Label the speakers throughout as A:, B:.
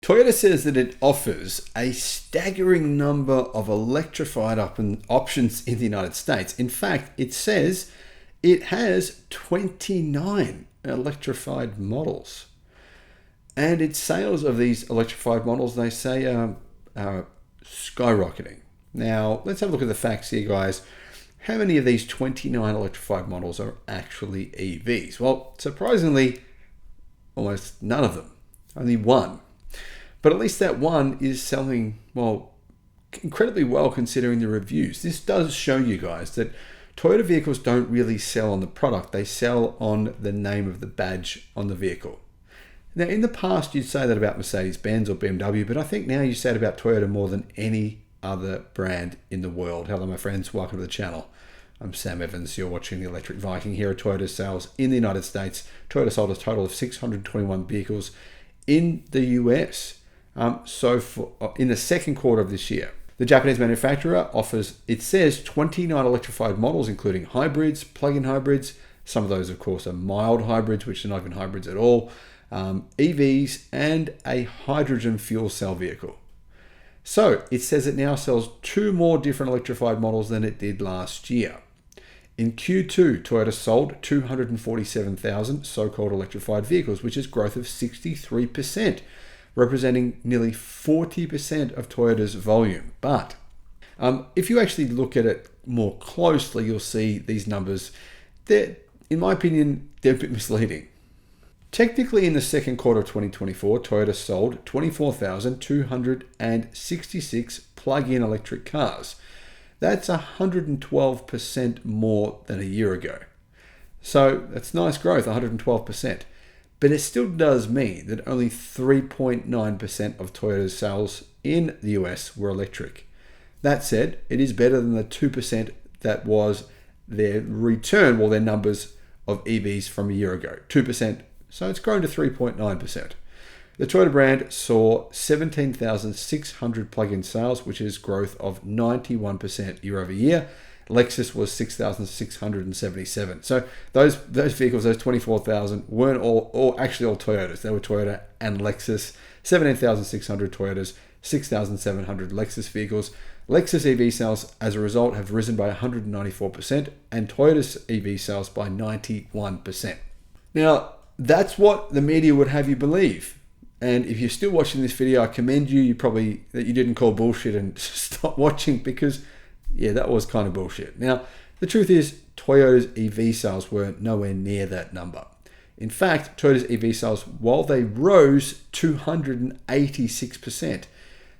A: Toyota says that it offers a staggering number of electrified options in the United States. In fact, it says it has 29 electrified models. And its sales of these electrified models, they say, are skyrocketing. Now, let's have a look at the facts here, guys. How many of these 29 electrified models are actually EVs? Well, surprisingly, almost none of them. Only one. But at least that one is selling, well, incredibly well considering the reviews. This does show you guys that Toyota vehicles don't really sell on the product. They sell on the name of the badge on the vehicle. Now, in the past, you'd say that about Mercedes-Benz or BMW, but I think now you say it about Toyota more than any other brand in the world. Hello, my friends. Welcome to the channel. I'm Sam Evans. You're watching the Electric Viking here at Toyota sales in the United States. Toyota sold a total of 621 vehicles in the US. In the second quarter of this year. The Japanese manufacturer offers, it says, 29 electrified models, including hybrids, plug-in hybrids. Some of those, of course, are mild hybrids, which are not even hybrids at all, EVs, and a hydrogen fuel cell vehicle. So it says it now sells 2 more different electrified models than it did last year. In Q2, Toyota sold 247,000 so-called electrified vehicles, which is growth of 63%. Representing nearly 40% of Toyota's volume. But if you actually look at it more closely, you'll see these numbers, in my opinion, they're a bit misleading. Technically, in the second quarter of 2024, Toyota sold 24,266 plug-in electric cars. That's 112% more than a year ago. So that's nice growth, 112%. But it still does mean that only 3.9% of Toyota's sales in the US were electric. That said, it is better than the 2% that was their return, their numbers of EVs from a year ago. 2%, so it's grown to 3.9%. The Toyota brand saw 17,600 plug-in sales, which is growth of 91% year over year. Lexus was 6,677. So those vehicles, those 24,000, weren't all Toyotas. They were Toyota and Lexus. 17,600 Toyotas, 6,700 Lexus vehicles. Lexus EV sales, as a result, have risen by 194%, and Toyota's EV sales by 91%. Now, that's what the media would have you believe. And if you're still watching this video, I commend you. That you didn't call bullshit and stop watching, because yeah, that was kind of bullshit. Now, the truth is, Toyota's EV sales were nowhere near that number. In fact, Toyota's EV sales, while they rose 286%,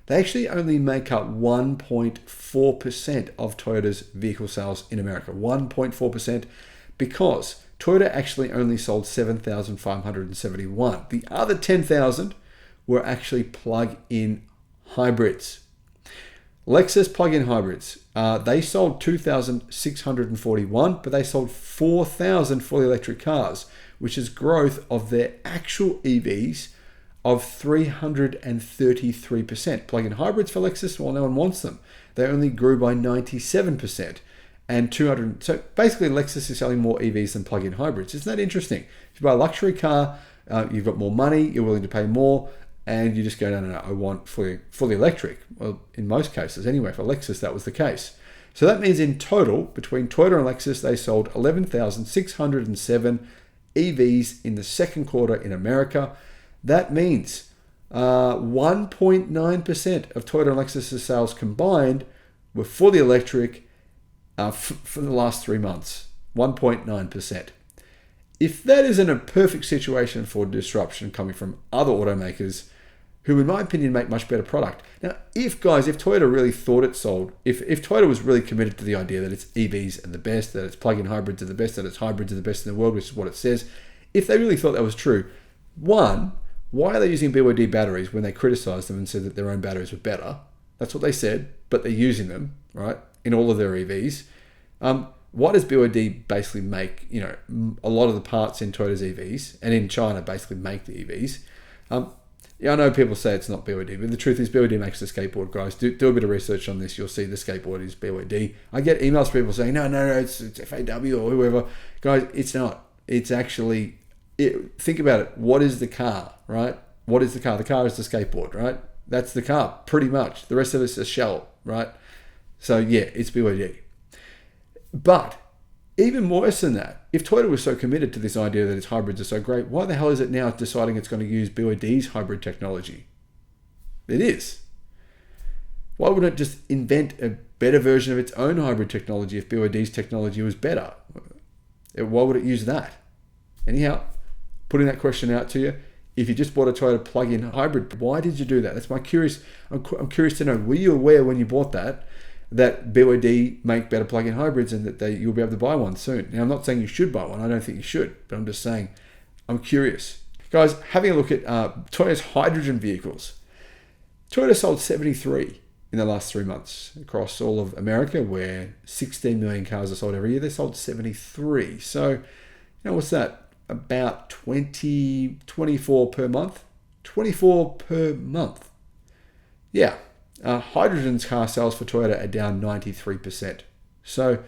A: they actually only make up 1.4% of Toyota's vehicle sales in America. 1.4%, because Toyota actually only sold 7,571. The other 10,000 were actually plug-in hybrids. Lexus plug-in hybrids, they sold 2,641, but they sold 4,000 fully electric cars, which is growth of their actual EVs of 333%. Plug-in hybrids for Lexus, well, no one wants them. They only grew by 97%. And 200. So basically, Lexus is selling more EVs than plug-in hybrids. Isn't that interesting? If you buy a luxury car, you've got more money, you're willing to pay more, and you just go, no, I want fully electric. Well, in most cases, anyway, for Lexus, that was the case. So that means in total, between Toyota and Lexus, they sold 11,607 EVs in the second quarter in America. That means 1.9% of Toyota and Lexus's sales combined were fully electric for the last 3 months. 1.9%. If that isn't a perfect situation for disruption coming from other automakers who, in my opinion, make much better product. Now, if Toyota really thought it sold, if Toyota was really committed to the idea that its EVs are the best, that its plug-in hybrids are the best, that its hybrids are the best in the world, which is what it says, if they really thought that was true, one, why are they using BYD batteries when they criticized them and said that their own batteries were better? That's what they said, but they're using them, right, in all of their EVs. Why does BYD basically make, a lot of the parts in Toyota's EVs, and in China basically make the EVs? I know people say it's not BYD, but the truth is BYD makes the skateboard, guys. Do a bit of research on this. You'll see the skateboard is BYD. I get emails from people saying, no, it's FAW or whoever. Guys, it's not. It's actually, think about it. What is the car, right? what is the car? The car is the skateboard, right? That's the car, pretty much. The rest of it's a shell, right? So yeah, it's BYD. But even worse than that, if Toyota was so committed to this idea that its hybrids are so great, why the hell is it now deciding it's going to use BYD's hybrid technology? It is. Why wouldn't it just invent a better version of its own hybrid technology if BYD's technology was better? Why would it use that? Anyhow, putting that question out to you. If you just bought a Toyota plug-in hybrid, why did you do that? That's my curious. I'm curious to know. Were you aware when you bought that BYD make better plug-in hybrids and that you'll be able to buy one soon? Now, I'm not saying you should buy one. I don't think you should, but I'm just saying I'm curious. Guys, having a look at Toyota's hydrogen vehicles. Toyota sold 73 in the last 3 months across all of America, where 16 million cars are sold every year. They sold 73. So, what's that? About 24 per month. 24 per month. Yeah. Hydrogen's car sales for Toyota are down 93%. So,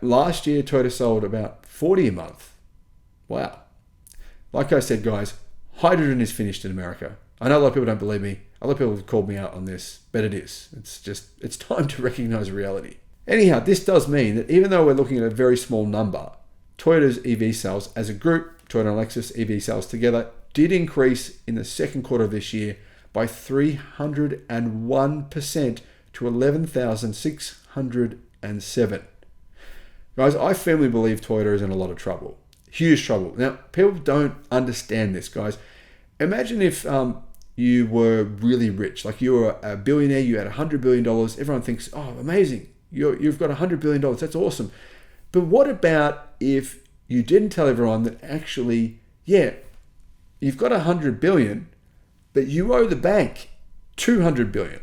A: last year Toyota sold about 40 a month. Wow. Like I said, guys, hydrogen is finished in America. I know a lot of people don't believe me. A lot of people have called me out on this, but it is. It's time to recognize reality. Anyhow, this does mean that even though we're looking at a very small number, Toyota's EV sales as a group, Toyota and Lexus EV sales together, did increase in the second quarter of this year by 301% to 11,607. Guys, I firmly believe Toyota is in a lot of trouble. Huge trouble. Now, people don't understand this, guys. Imagine if you were really rich, like you were a billionaire, you had $100 billion. Everyone thinks, oh, amazing. You've got $100 billion. That's awesome. But what about if you didn't tell everyone that actually, yeah, you've got $100 billion, but you owe the bank $200 billion.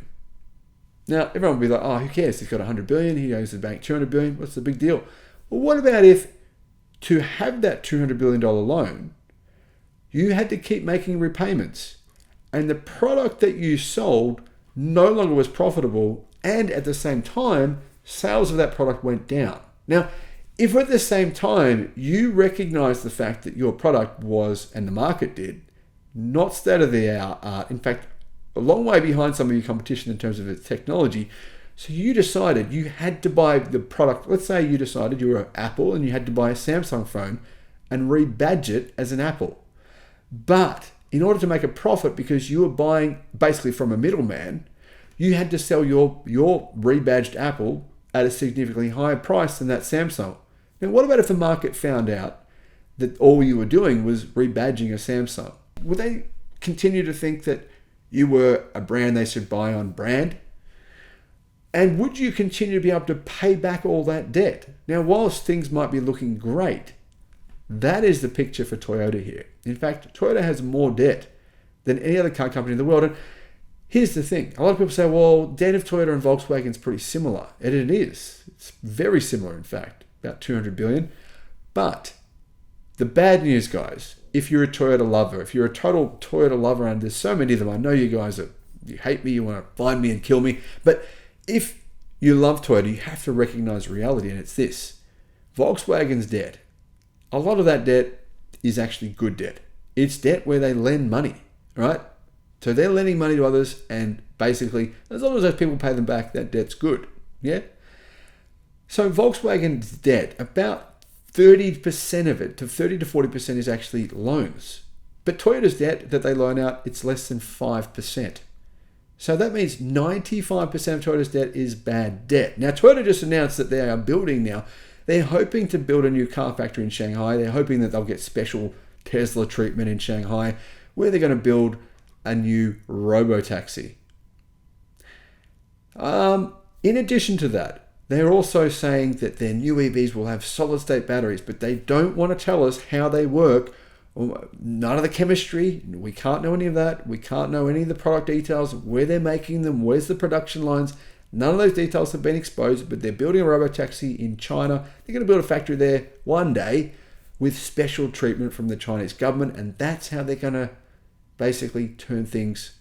A: Now, everyone will be like, oh, who cares? He's got $100 billion. He owes the bank $200 billion. What's the big deal? Well, what about if to have that $200 billion loan, you had to keep making repayments and the product that you sold no longer was profitable, and at the same time, sales of that product went down. Now, if at the same time you recognize the fact that your product was, and the market did, not state of the art, in fact, a long way behind some of your competition in terms of its technology, so you decided you had to buy the product. Let's say you decided you were Apple and you had to buy a Samsung phone and rebadge it as an Apple. But in order to make a profit, because you were buying basically from a middleman, you had to sell your rebadged Apple at a significantly higher price than that Samsung. Now, what about if the market found out that all you were doing was rebadging a Samsung? Would they continue to think that you were a brand they should buy on brand? And would you continue to be able to pay back all that debt? Now, whilst things might be looking great, that is the picture for Toyota here. In fact, Toyota has more debt than any other car company in the world. And here's the thing. A lot of people say, well, debt of Toyota and Volkswagen is pretty similar. And it is. It's very similar, in fact, about $200 billion. But the bad news, guys, if you're a Toyota lover, if you're a total Toyota lover, and there's so many of them, I know you guys you hate me, you want to find me and kill me. But if you love Toyota, you have to recognize reality, and it's this. Volkswagen's debt, a lot of that debt is actually good debt. It's debt where they lend money, right? So they're lending money to others, and basically, as long as those people pay them back, that debt's good, yeah? So Volkswagen's debt, about 30% of it, to 30 to 40% is actually loans. But Toyota's debt that they loan out, it's less than 5%. So that means 95% of Toyota's debt is bad debt. Now, Toyota just announced that they are building now. They're hoping to build a new car factory in Shanghai. They're hoping that they'll get special Tesla treatment in Shanghai, where they're going to build a new robo-taxi. In addition to that, they're also saying that their new EVs will have solid-state batteries, but they don't want to tell us how they work. None of the chemistry. We can't know any of that. We can't know any of the product details, where they're making them, where's the production lines. None of those details have been exposed, but they're building a robo-taxi in China. They're going to build a factory there one day with special treatment from the Chinese government, and that's how they're going to basically turn things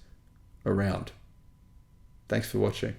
A: around. Thanks for watching.